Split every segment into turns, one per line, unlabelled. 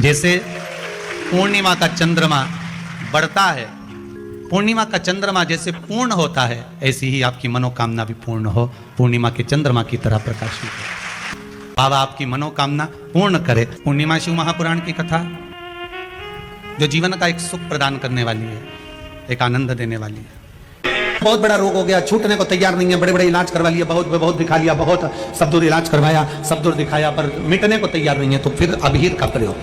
जैसे पूर्णिमा का चंद्रमा बढ़ता है, पूर्णिमा का चंद्रमा जैसे पूर्ण होता है, ऐसी ही आपकी मनोकामना भी पूर्ण हो, पूर्णिमा के चंद्रमा की तरह प्रकाशित हो। बाबा आपकी मनोकामना पूर्ण करे। पूर्णिमा शिव महापुराण की कथा जो जीवन का एक सुख प्रदान करने वाली है, एक आनंद देने वाली है। बहुत बड़ा रोग हो गया, छूटने को तैयार नहीं है, बड़े बड़े इलाज करवा लिए, बहुत दिखा लिया, बहुत सब दूर इलाज करवाया, सब दूर दिखाया, पर मिटने को तैयार नहीं है, तो फिर अबीर का प्रयोग,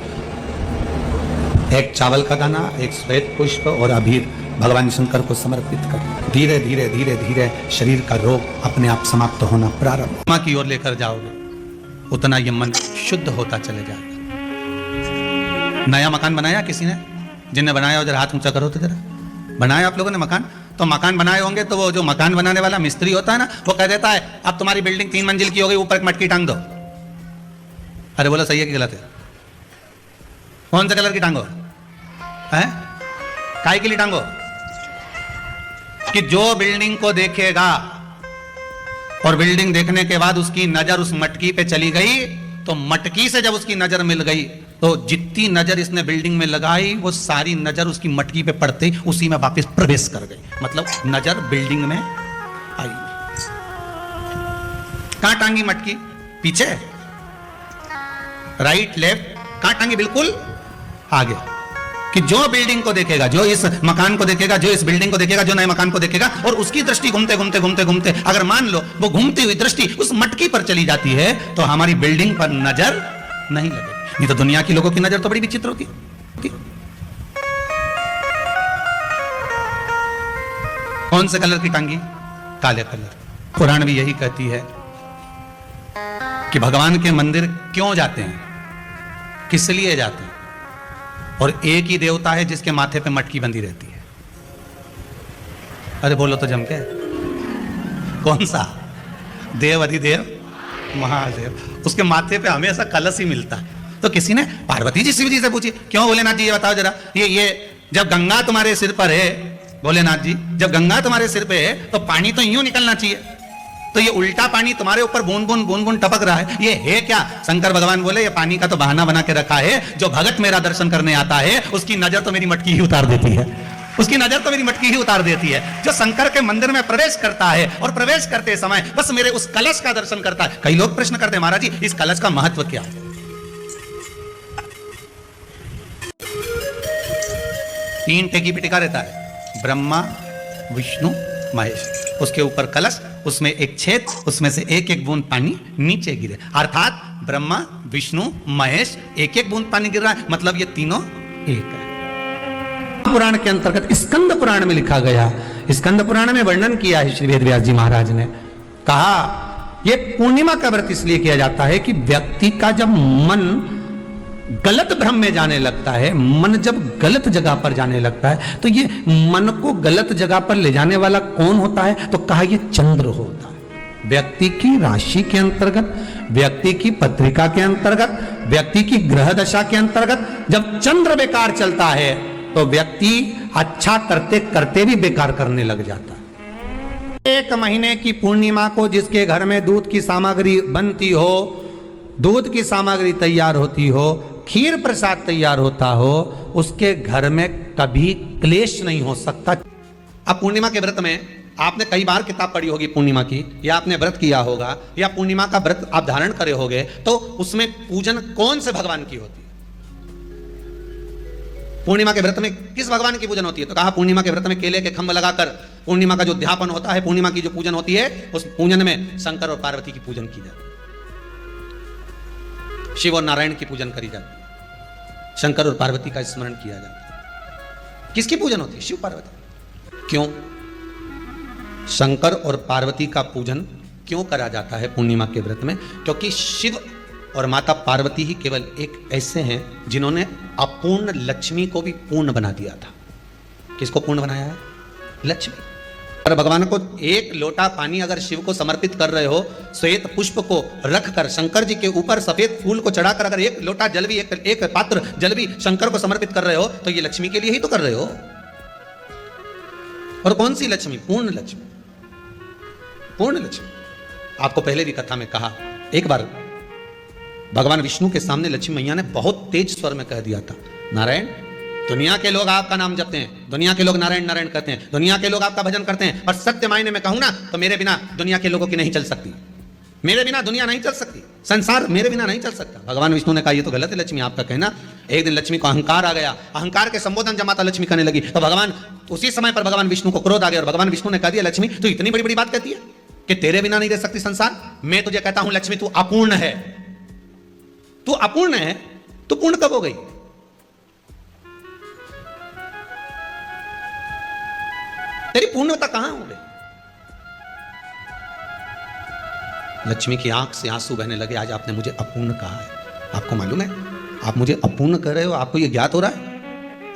एक चावल का दाना, एक श्वेत पुष्प और अबीर भगवान शंकर को समर्पित कर धीरे धीरे धीरे धीरे शरीर का रोग अपने आप समाप्त होना प्रारंभ। मां की ओर लेकर जाओगे उतना ये मन शुद्ध होता चले जाएगा। नया मकान बनाया किसी ने? जिनने बनाया हो जरा हाथ ऊंचा करो तो जरा। बनाया आप लोगों ने मकान? तो मकान बनाए होंगे तो वो जो मकान बनाने वाला मिस्त्री होता है ना, वो कह देता है अब तुम्हारी बिल्डिंग 3 मंजिल की हो गई, ऊपर एक मटकी टांग दो। अरे बोलो सही है कि गलत है? कौन सा कलर की टांगो है? काय के लिए टांगो? कि जो बिल्डिंग को देखेगा और बिल्डिंग देखने के बाद उसकी नजर उस मटकी पे चली गई, तो मटकी से जब उसकी नजर मिल गई तो जितनी नजर इसने बिल्डिंग में लगाई वो सारी नजर उसकी मटकी पे पड़ते उसी में वापस प्रवेश कर गई। मतलब नजर बिल्डिंग में आई। कहां टांगी मटकी? पीछे, राइट लेफ्ट, कहां टांगी? बिल्कुल आगे। कि जो बिल्डिंग को देखेगा, जो इस मकान को देखेगा, जो इस बिल्डिंग को देखेगा, जो नए मकान को देखेगा, और उसकी दृष्टि घूमते घूमते घूमते घूमते अगर मान लो वो घूमती हुई दृष्टि उस मटकी पर चली जाती है, तो हमारी बिल्डिंग पर नजर नहीं लगेगी। नहीं तो दुनिया की लोगों की नजर तो बड़ी विचित्र होती है। कौन से कलर की टांगी? काले कलर। पुराण भी यही कहती है कि भगवान के मंदिर क्यों जाते हैं, किस लिए जाते हैं, और एक ही देवता है जिसके माथे पे मटकी बंधी रहती है। अरे बोलो तो जम के, कौन सा? देव अधिदेव महादेव, उसके माथे पे हमेशा कलश ही मिलता है। तो किसी ने पार्वती जी शिव जी से पूछी, क्यों भोलेनाथ जी ये बताओ जरा, ये जब गंगा तुम्हारे सिर पर है, भोलेनाथ जी जब गंगा तुम्हारे सिर पे है तो पानी तो यूं निकलना चाहिए, तो ये उल्टा पानी तुम्हारे ऊपर बूंद बूंद टपक रहा है, ये है क्या? शंकर भगवान बोले ये पानी का तो बहाना बना के रखा है, जो भगत मेरा दर्शन करने आता है उसकी नजर तो मेरी मटकी ही उतार देती है, उसकी नजर तो मेरी मटकी ही उतार देती है। जो शंकर के मंदिर में प्रवेश करता है और प्रवेश करते समय बस मेरे उस कलश का दर्शन करता है। कई लोग प्रश्न करते हैं, महाराज जी इस कलश का महत्व क्या है? 3 टेकी पे टिका रहता है, ब्रह्मा विष्णु महेश, उसके ऊपर कलश, उसमें एक छेद, उसमें से एक एक बूंद पानी नीचे गिरे, अर्थात ब्रह्मा विष्णु महेश एक एक बूंद पानी गिर रहा है, मतलब ये तीनों एक है। पुराण के अंतर्गत स्कंद पुराण में लिखा गया, स्कंद पुराण में वर्णन किया है श्री वेदव्यास जी महाराज ने, कहा ये पूर्णिमा का व्रत इसलिए किया जाता है कि व्यक्ति का जब मन गलत भ्रम में जाने लगता है, मन जब गलत जगह पर जाने लगता है, तो ये मन को गलत जगह पर ले जाने वाला कौन होता है? तो कहा ये चंद्र होता है। व्यक्ति की राशि के अंतर्गत, व्यक्ति की पत्रिका के अंतर्गत, व्यक्ति की ग्रह दशा के अंतर्गत जब चंद्र बेकार चलता है तो व्यक्ति अच्छा करते करते भी बेकार करने लग जाता है। 1 महीने की पूर्णिमा को जिसके घर में दूध की सामग्री बनती हो, दूध की सामग्री तैयार होती हो, खीर प्रसाद तैयार होता हो, उसके घर में कभी क्लेश नहीं हो सकता। अब पूर्णिमा के व्रत में आपने कई बार किताब पढ़ी होगी पूर्णिमा की, या आपने व्रत किया होगा, या पूर्णिमा का व्रत आप धारण करे होगे, तो उसमें पूजन कौन से भगवान की होती है? पूर्णिमा के व्रत में किस भगवान की पूजन होती है? तो कहा पूर्णिमा के व्रत में केले के खंभ लगाकर पूर्णिमा का जो अध्यापन होता है, पूर्णिमा की जो पूजन होती है, उस पूजन में शंकर और पार्वती की पूजन की जाती है, शिव और नारायण की पूजन करी जाती है, शंकर और पार्वती का स्मरण किया जाता है। किसकी पूजन होती है? शिव पार्वती। क्यों शंकर और पार्वती का पूजन क्यों करा जाता है पूर्णिमा के व्रत में? क्योंकि शिव और माता पार्वती ही केवल एक ऐसे हैं जिन्होंने अपूर्ण लक्ष्मी को भी पूर्ण बना दिया था। किसको पूर्ण बनाया है? लक्ष्मी। और भगवान को 1 लोटा पानी अगर शिव को समर्पित कर रहे हो, श्वेत पुष्प को रखकर शंकर जी के ऊपर सफेद फूल को चढ़ाकर अगर 1 लोटा जल भी, एक पात्र जल भी शंकर को समर्पित कर रहे हो, तो ये लक्ष्मी के लिए ही तो कर रहे हो। और कौन सी लक्ष्मी? पूर्ण लक्ष्मी। पूर्ण लक्ष्मी। आपको पहले भी कथा में कहा, एक बार भगवान विष्णु के सामने लक्ष्मी मैया ने बहुत तेज स्वर में कह दिया था, नारायण, दुनिया के लोग आपका नाम जपते हैं, दुनिया के लोग नारायण नारायण कहते हैं, दुनिया के लोग आपका भजन करते हैं, और सत्य मायने में कहूं ना तो मेरे बिना दुनिया के लोगों की नहीं चल सकती, मेरे बिना दुनिया नहीं चल सकती, संसार मेरे बिना नहीं चल सकता। भगवान विष्णु ने कहा ये तो गलत है लक्ष्मी आपका कहना। एक दिन लक्ष्मी को अहंकार आ गया, अहंकार के संबोधन जब माता लक्ष्मी करने लगी तो भगवान उसी समय पर भगवान विष्णु को क्रोध आ गया और भगवान विष्णु ने कह दिया, लक्ष्मी तू इतनी बड़ी बड़ी बात कहती है कि तेरे बिना नहीं रह सकती संसार, मैं तुझे कहता हूं लक्ष्मी तू अपूर्ण है, तू अपूर्ण है, तू पूर्ण कब हो गई? तेरी पूर्णता कहां हो गई? लक्ष्मी की आंख से आंसू बहने लगे, आज आपने मुझे अपूर्ण कहा है, आपको मालूम है आप मुझे अपूर्ण कर रहे हो, आपको ये ज्ञात हो रहा है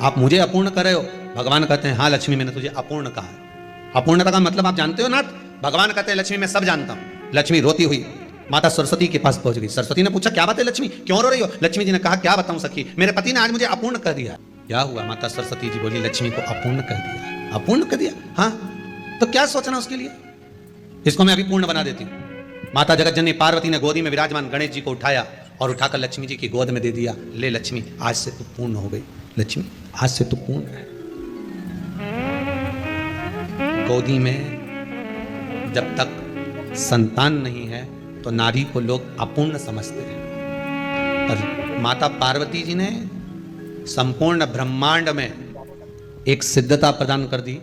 आप मुझे अपूर्ण कर रहे हो? भगवान कहते हैं हाँ लक्ष्मी मैंने तुझे अपूर्ण कहा है। अपूर्णता का मतलब आप जानते हो ना? भगवान कहते हैं लक्ष्मी मैं सब जानता हूं। लक्ष्मी रोती हुई माता सरस्वती के पास पहुंच गई। सरस्वती ने पूछा क्या बात है लक्ष्मी, क्यों रो रही हो? लक्ष्मी जी ने कहा क्या बताऊं सखी, मेरे पति ने आज मुझे अपूर्ण कर दिया। क्या हुआ? माता सरस्वती जी बोली लक्ष्मी को अपूर्ण कर दिया। अपूर्ण कर दिया? हाँ, तो क्या सोचना उसके लिए, इसको मैं अभी पूर्ण बना देती हूँ। माता जगतजननी पार्वती ने गोदी में विराजमान गणेश जी को उठाया और उठाकर लक्ष्मी जी की गोद में दे दिया। ले लक्ष्मी आज से तू पूर्ण हो गई, लक्ष्मी आज से तू पूर्ण है। गोदी में जब तक संतान नहीं है तो नारी को लोग अपूर्ण समझते हैं, और माता पार्वती जी ने संपूर्ण ब्रह्मांड में एक सिद्धता प्रदान कर दी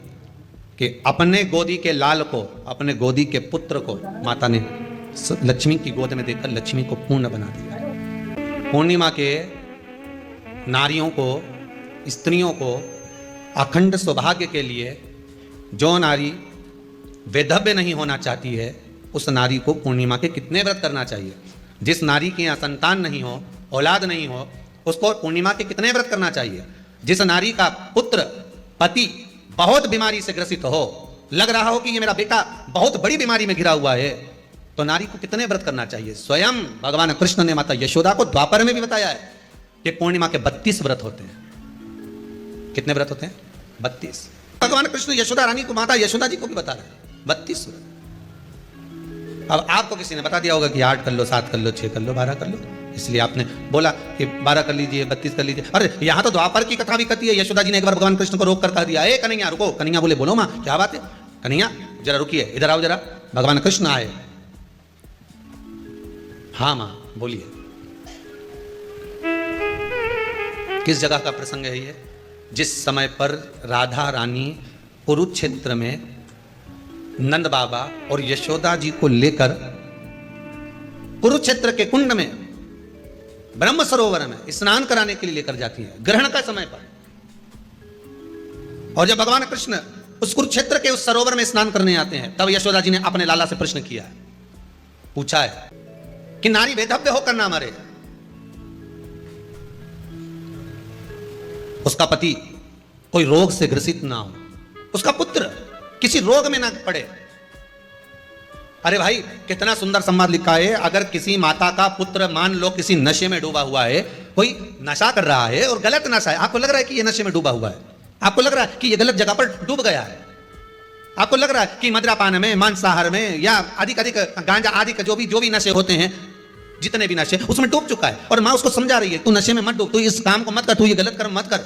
कि अपने गोदी के लाल को, अपने गोदी के पुत्र को माता ने लक्ष्मी की गोद में देकर लक्ष्मी को पूर्ण बना दिया। पूर्णिमा के नारियों को, स्त्रियों को अखंड सौभाग्य के लिए जो नारी वैधव्य नहीं होना चाहती है उस नारी को पूर्णिमा के कितने व्रत करना चाहिए? जिस नारी के यहाँ संतान नहीं हो, औलाद नहीं हो, उसको पूर्णिमा के कितने व्रत करना चाहिए? जिस नारी का पुत्र, पति बहुत बीमारी से ग्रसित हो, लग रहा हो कि ये मेरा बेटा बहुत बड़ी बीमारी में घिरा हुआ है, तो नारी को कितने व्रत करना चाहिए? स्वयं भगवान कृष्ण ने माता यशोदा को द्वापर में भी बताया है कि पूर्णिमा के 32 व्रत होते हैं। कितने व्रत होते हैं? 32। भगवान कृष्ण यशोदा रानी को, माता यशोदा जी को भी बता रहे हैं 32 व्रत। अब आपको किसी ने बता दिया होगा कि 8 कर लो, 7 कर लो, 6 कर लो, 12 कर लो, इसलिए आपने बोला कि 12 कर लीजिए, 32 कर लीजिए। अरे यहां तो द्वापर की कथा भी कहती है। यशोदा जी ने एक बार भगवान कृष्ण को रोक कर कह दिया, ए कन्हैया रुको। कन्हैया बोले बोलो मां क्या बात है? कन्हैया जरा रुकिए, इधर आओ जरा। भगवान कृष्ण आए। हाँ मां बोलिए। किस जगह का प्रसंग है ये? जिस समय पर राधा रानी कुरुक्षेत्र में नंद बाबा और यशोदा जी को लेकर कुरुक्षेत्र के कुंड में, ब्रह्म सरोवर में स्नान कराने के लिए लेकर जाती है, ग्रहण का समय पर। और जब भगवान कृष्ण उस कुरुक्षेत्र के उस सरोवर में स्नान करने आते हैं, तब यशोदा जी ने अपने लाला से प्रश्न किया, पूछा है कि नारी वैधव्य होकर ना मरे, उसका पति कोई रोग से ग्रसित ना हो, उसका पुत्र किसी रोग में ना पड़े। अरे भाई कितना सुंदर संवाद लिखा है। अगर किसी माता का पुत्र मान लो किसी नशे में डूबा हुआ है, कोई नशा कर रहा है और गलत नशा है, आपको लग रहा है कि ये नशे में डूबा हुआ है, आपको लग रहा है कि ये गलत जगह पर डूब गया है, आपको लग रहा है कि मदिरापान में, मांसाहार में या अधिक गांजा आदि का जो भी नशे होते हैं, जितने भी नशे, उसमें डूब चुका है, और माँ उसको समझा रही है तू नशे में मत डूब, तू इस काम को मत कर, तू ये गलत कर्म मत कर।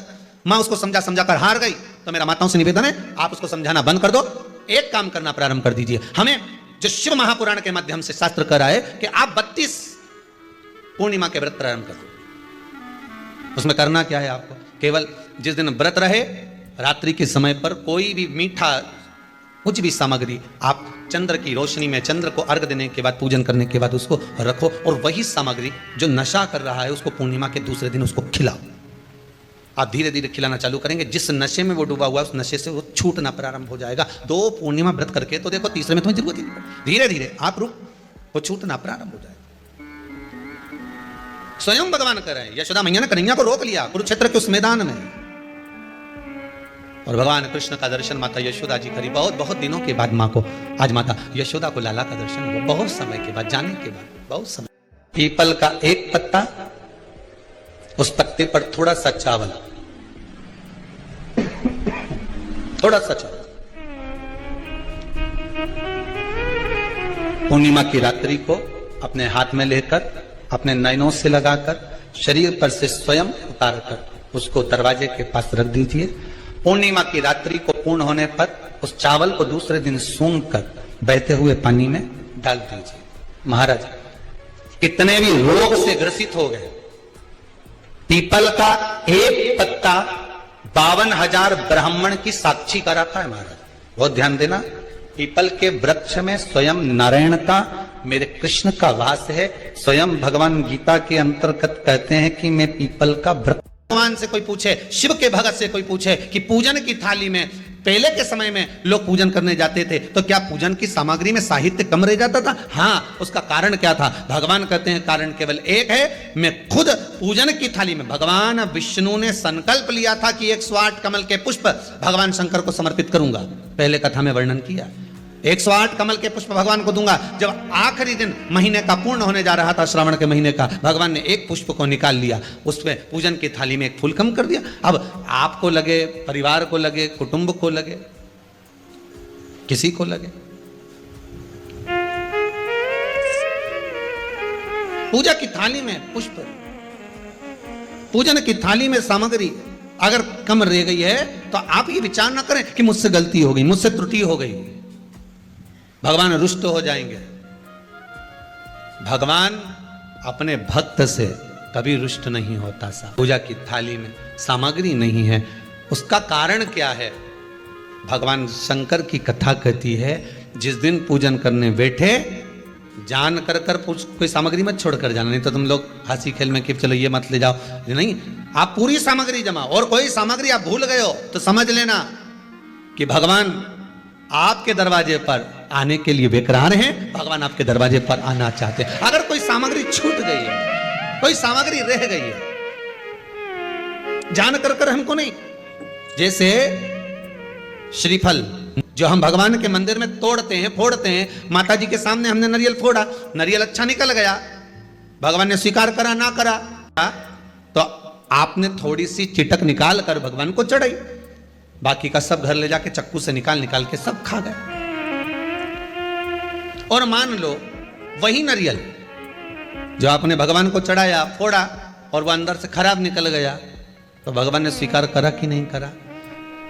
माँ उसको समझा कर हार गई। तो मेरा माताओं से निवेदन है आप उसको समझाना बंद कर दो, एक काम करना प्रारंभ कर दीजिए। हमें जो शिव महापुराण के माध्यम से शास्त्र कह रहा है कि आप 32 पूर्णिमा के व्रत प्रारंभ कर दो। उसमें करना क्या है आपको? केवल जिस दिन व्रत रहे रात्रि के समय पर कोई भी मीठा कुछ भी सामग्री आप चंद्र की रोशनी में, चंद्र को अर्घ देने के बाद, पूजन करने के बाद उसको रखो, और वही सामग्री जो नशा कर रहा है उसको पूर्णिमा के दूसरे दिन उसको खिलाओ। आप धीरे धीरे खिलाना चालू करेंगे, जिस नशे में वो डूबा हुआ है उस नशे से वो छूटना प्रारंभ हो जाएगा। 2 पूर्णिमा व्रत करके तो देखो तीसरे में तुम्हें जरूरत ही नहीं, धीरे धीरे आप रुक, वो छूटना प्रारंभ हो जाएगा। स्वयं भगवान कर रहे हैं। यशोदा मैया ने कन्हैया को रोक लिया कुरुक्षेत्र के उस मैदान में, और भगवान कृष्ण का दर्शन माता यशोदा जी करी। बहुत दिनों के बाद माँ को, आज माता यशोदा को लाला का दर्शन हुआ, बहुत समय के बाद, जाने के बाद, बहुत समय। पीपल का एक पत्ता, उस पत्ते पर थोड़ा सा चावल, थोड़ा सा चावल। पूर्णिमा की रात्रि को अपने हाथ में लेकर अपने नयनों से लगाकर शरीर पर से स्वयं उतारकर उसको दरवाजे के पास रख दीजिए। पूर्णिमा की रात्रि को पूर्ण होने पर उस चावल को दूसरे दिन सूंघ कर बहते हुए पानी में डाल दीजिए। महाराज कितने भी रोग से ग्रसित हो गए, पीपल का एक पत्ता 52,000 ब्राह्मण की साक्षी कराता है। महाराज बहुत ध्यान देना, पीपल के वृक्ष में स्वयं नारायण का, मेरे कृष्ण का वास है। स्वयं भगवान गीता के अंतर्गत कहते हैं कि मैं पीपल का वृक्ष। भगवान से कोई पूछे, शिव के भगत से कोई पूछे कि पूजन की थाली में, पहले के समय में लोग पूजन करने जाते थे तो क्या पूजन की सामग्री में साहित्य कम रह जाता था? हाँ, उसका कारण क्या था? भगवान कहते हैं कारण केवल एक है, मैं खुद पूजन की थाली में, भगवान विष्णु ने संकल्प लिया था कि 108 कमल के पुष्प भगवान शंकर को समर्पित करूंगा। पहले कथा में वर्णन किया, 108 कमल के पुष्प भगवान को दूंगा। जब आखिरी दिन महीने का पूर्ण होने जा रहा था, श्रावण के महीने का, भगवान ने एक पुष्प को निकाल लिया, उसमें पूजन की थाली में एक फूल कम कर दिया। अब आपको लगे, परिवार को लगे, कुटुंब को लगे, किसी को लगे, पूजा की थाली में पुष्प, पूजन की थाली में सामग्री अगर कम रह गई है तो आप ये विचार ना करें कि मुझसे गलती हो गई, मुझसे त्रुटि हो गई। भगवान रुष्ट हो जाएंगे। भगवान अपने भक्त से कभी रुष्ट नहीं होता। सा पूजा की थाली में सामग्री नहीं है, उसका कारण क्या है? भगवान शंकर की कथा कहती है, जिस दिन पूजन करने बैठे जान कर कोई सामग्री मत छोड़कर जाना, नहीं तो तुम लोग हंसी खेल में कि चलो ये मत ले जाओ, नहीं, आप पूरी सामग्री जमा, और कोई सामग्री आप भूल गए हो तो समझ लेना कि भगवान आपके दरवाजे पर आने के लिए बेकरार हैं, भगवान आपके दरवाजे पर आना चाहते हैं। अगर कोई सामग्री छूट गई है, कोई सामग्री रह गई है, जान कर हमको नहीं, जैसे श्रीफल जो हम भगवान के मंदिर में तोड़ते हैं, फोड़ते हैं, माता जी के सामने हमने नारियल फोड़ा, नारियल अच्छा निकल गया, भगवान ने स्वीकार करा ना करा, तो आपने थोड़ी सी चिटक निकाल कर भगवान को चढ़ाई, बाकी का सब घर ले जाके चक्कू से निकाल के सब खा गए। और मान लो वही नारियल जो आपने भगवान को चढ़ाया, फोड़ा, और वह अंदर से खराब निकल गया, तो भगवान ने स्वीकार करा कि नहीं करा?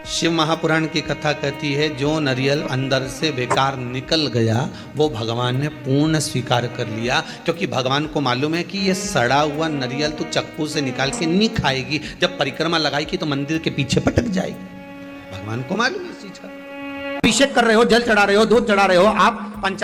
शिव महापुराण की कथा कहती है, जो नारियल अंदर से बेकार निकल गया वो भगवान ने पूर्ण स्वीकार कर लिया, क्योंकि भगवान को मालूम है कि ये सड़ा हुआ नारियल तो चक्कू से निकाल के नहीं खाएगी, जब परिक्रमा लगाएगी तो मंदिर के पीछे पटक जाएगी। भगवान को मालूम है इस चीज का। अभिषेक कर रहे हो, जल चढ़ा रहे हो, दूध चढ़ा रहे हो, आप पंचामृत